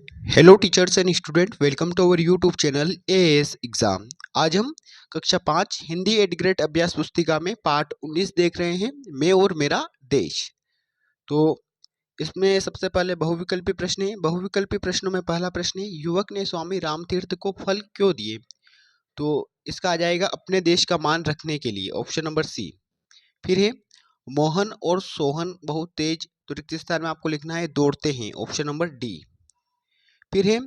Hello teachers and student, welcome to our YouTube channel AS exam. आज हम कक्षा 5 Hindi add grade अभ्यास पुस्तिका में पाठ 19 देख रहे हैं, मैं और मेरा देश। तो इसमें सबसे पहले बहुविकल्पी प्रश्न है। बहुविकल्पी प्रश्नों में पहला प्रश्न है, युवक ने स्वामी रामतीर्थ को फल क्यों दिए? तो इसका आ जाएगा अपने देश का मान रखने के लिए, ऑप्शन नंबर सी। फिर है, मोहन और सोहन बहुत तेज, तो रिक्त स्थान में आपको लिखना है दौड़ते हैं, ऑप्शन नंबर डी। फिर है,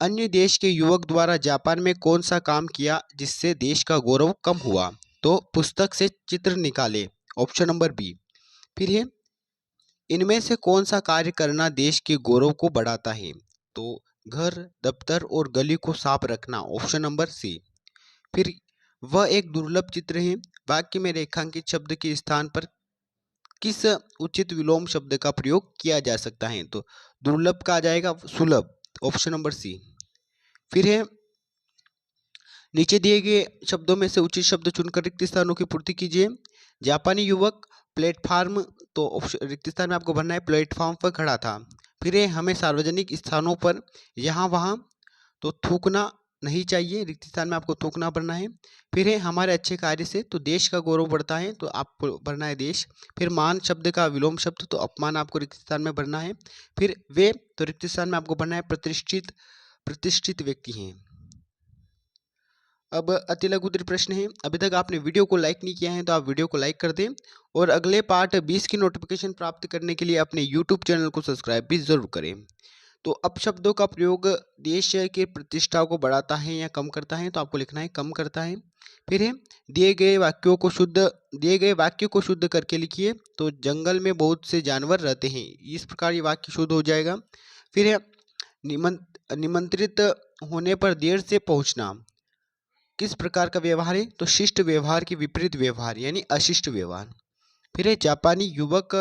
अन्य देश के युवक द्वारा जापान में कौन सा काम किया जिससे देश का गौरव कम हुआ? तो पुस्तक से चित्र निकाले, ऑप्शन नंबर बी। फिर है, इनमें से कौन सा कार्य करना देश के गौरव को बढ़ाता है? तो घर, दफ्तर और गली को साफ रखना, ऑप्शन नंबर सी। फिर, वह एक दुर्लभ चित्र है, वाक्य में रेखांकित शब्द के स्थान पर किस उचित विलोम शब्द का प्रयोग किया जा सकता है? तो दुर्लभ का आ जाएगा सुलभ, ऑप्शन नंबर सी। फिर है, नीचे दिए गए शब्दों में से उचित शब्द चुनकर रिक्त स्थानों की पूर्ति कीजिए। जापानी युवक प्लेटफार्म, तो रिक्त स्थान में आपको भरना है प्लेटफॉर्म पर खड़ा था। फिर है, हमें सार्वजनिक स्थानों पर यहाँ वहाँ तो थूकना नहीं चाहिए, रिक्त स्थान में आपको थूकना भरना है। फिर है, हमारे अच्छे कार्य से तो देश का गौरव बढ़ता है, तो आपको भरना है देश। फिर मान शब्द का विलोम शब्द, तो अपमान आपको रिक्त स्थान में भरना है। फिर वे, तो रिक्त स्थान में आपको भरना है प्रतिष्ठित, प्रतिष्ठित व्यक्ति हैं। अब अति लघु उत्तरीय प्रश्न है। अभी तक आपने वीडियो को लाइक नहीं किया है तो आप वीडियो को लाइक कर दें, और अगले पार्ट 20 की नोटिफिकेशन प्राप्त करने के लिए अपने यूट्यूब चैनल को सब्सक्राइब भी जरूर करें। तो अपशब्दों का प्रयोग देश की प्रतिष्ठा को बढ़ाता है या कम करता है? तो आपको लिखना है कम करता है। फिर है, दिए गए वाक्य को शुद्ध करके लिखिए। तो जंगल में बहुत से जानवर रहते हैं, इस प्रकार ये वाक्य शुद्ध हो जाएगा। फिर है, निमंत्रित होने पर देर से पहुंचना किस प्रकार का व्यवहार है? तो शिष्ट व्यवहार के विपरीत व्यवहार यानी अशिष्ट व्यवहार। फिर है, जापानी युवक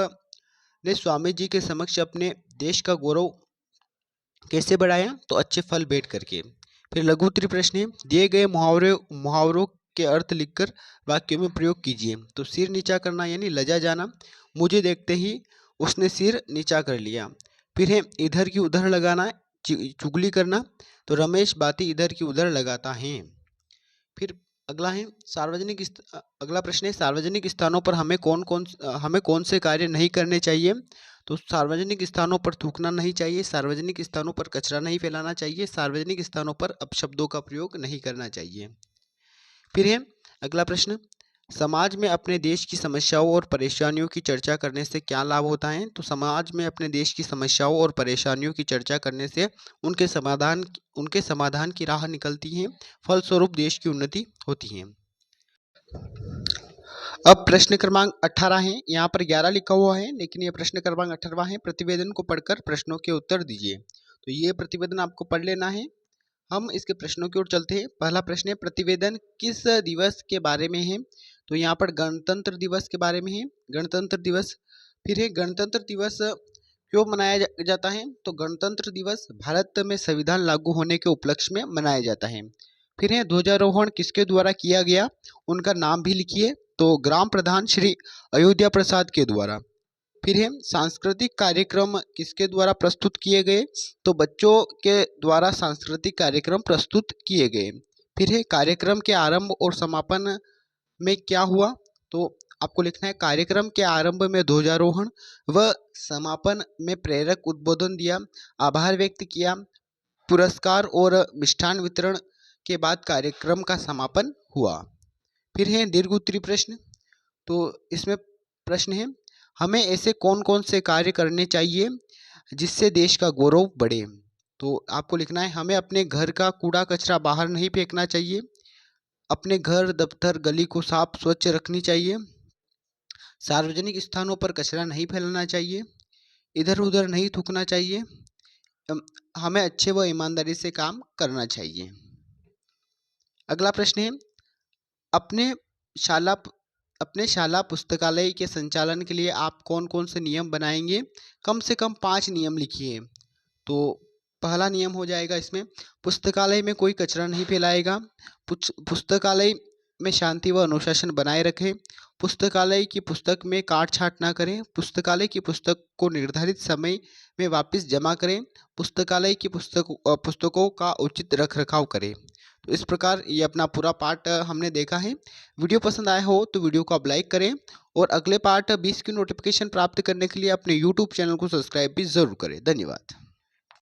ने स्वामी जी के समक्ष अपने देश का गौरव कैसे बढ़ाया? तो अच्छे फल भेंट करके। फिर लघु उत्तरीय प्रश्न है, दिए गए मुहावरों के अर्थ लिखकर वाक्यों में प्रयोग कीजिए। तो सिर नीचा करना यानी लजा जाना, मुझे देखते ही उसने सिर नीचा कर लिया। फिर है, इधर की उधर लगाना, चुगली करना, तो रमेश बाती इधर की उधर लगाता है। फिर अगला है, अगला प्रश्न है, सार्वजनिक स्थानों पर हमें कौन से कार्य नहीं करने चाहिए? तो सार्वजनिक स्थानों पर थूकना नहीं चाहिए, सार्वजनिक स्थानों पर कचरा नहीं फैलाना चाहिए, सार्वजनिक स्थानों पर अपशब्दों का प्रयोग नहीं करना चाहिए। फिर है अगला प्रश्न, समाज में अपने देश की समस्याओं और परेशानियों की चर्चा करने से क्या लाभ होता है? तो समाज में अपने देश की समस्याओं और परेशानियों की चर्चा करने से उनके समाधान की राह निकलती है, फलस्वरूप देश की उन्नति होती है। अब प्रश्न क्रमांक 18 है, यहाँ पर 11 लिखा हुआ है लेकिन यह प्रश्न क्रमांक 18 है। प्रतिवेदन को पढ़कर प्रश्नों के उत्तर दीजिए। तो ये प्रतिवेदन आपको पढ़ लेना है। हम इसके प्रश्नों की ओर चलते हैं। पहला प्रश्न है, प्रतिवेदन किस दिवस के बारे में है? तो यहाँ पर गणतंत्र दिवस के बारे में है, गणतंत्र दिवस। फिर है, गणतंत्र दिवस क्यों मनाया जाता है? तो गणतंत्र दिवस भारत में संविधान लागू होने के उपलक्ष्य में मनाया जाता है। फिर है, ध्वजारोहण किसके द्वारा किया गया? उनका नाम भी लिखिए। तो ग्राम प्रधान श्री अयोध्या प्रसाद के द्वारा। फिर है, सांस्कृतिक कार्यक्रम किसके द्वारा प्रस्तुत किए गए? तो बच्चों के द्वारा सांस्कृतिक कार्यक्रम प्रस्तुत किए गए। फिर है, कार्यक्रम के आरंभ और समापन में क्या हुआ? तो आपको लिखना है कार्यक्रम के आरंभ में ध्वजारोहण व समापन में प्रेरक उद्बोधन दिया, आभार व्यक्त किया, पुरस्कार और मिष्ठान वितरण के बाद कार्यक्रम का समापन हुआ। फिर है दीर्घ उत्तरीय प्रश्न। तो इसमें प्रश्न है, हमें ऐसे कौन कौन से कार्य करने चाहिए जिससे देश का गौरव बढ़े? तो आपको लिखना है, हमें अपने घर का कूड़ा कचरा बाहर नहीं फेंकना चाहिए, अपने घर, दफ्तर, गली को साफ स्वच्छ रखनी चाहिए, सार्वजनिक स्थानों पर कचरा नहीं फैलाना चाहिए, इधर उधर नहीं थूकना चाहिए, हमें अच्छे व ईमानदारी से काम करना चाहिए। अगला प्रश्न है, अपने शाला अपने शाला पुस्तकालय के संचालन के लिए आप कौन कौन से नियम बनाएंगे? कम से कम 5 नियम लिखिए। तो पहला नियम हो जाएगा इसमें, पुस्तकालय में कोई कचरा नहीं फैलाएगा, पुस्तकालय में शांति व अनुशासन बनाए रखें। पुस्तकालय की पुस्तक में काट छाँट ना करें। पुस्तकालय की पुस्तक को निर्धारित समय में वापस जमा करें। पुस्तकालय की पुस्तकों का उचित रखरखाव करें। तो इस प्रकार ये अपना पूरा पार्ट हमने देखा है। वीडियो पसंद आया हो तो वीडियो को आप लाइक करें और अगले पार्ट 20 की नोटिफिकेशन प्राप्त करने के लिए अपने यूट्यूब चैनल को सब्सक्राइब भी ज़रूर करें। धन्यवाद।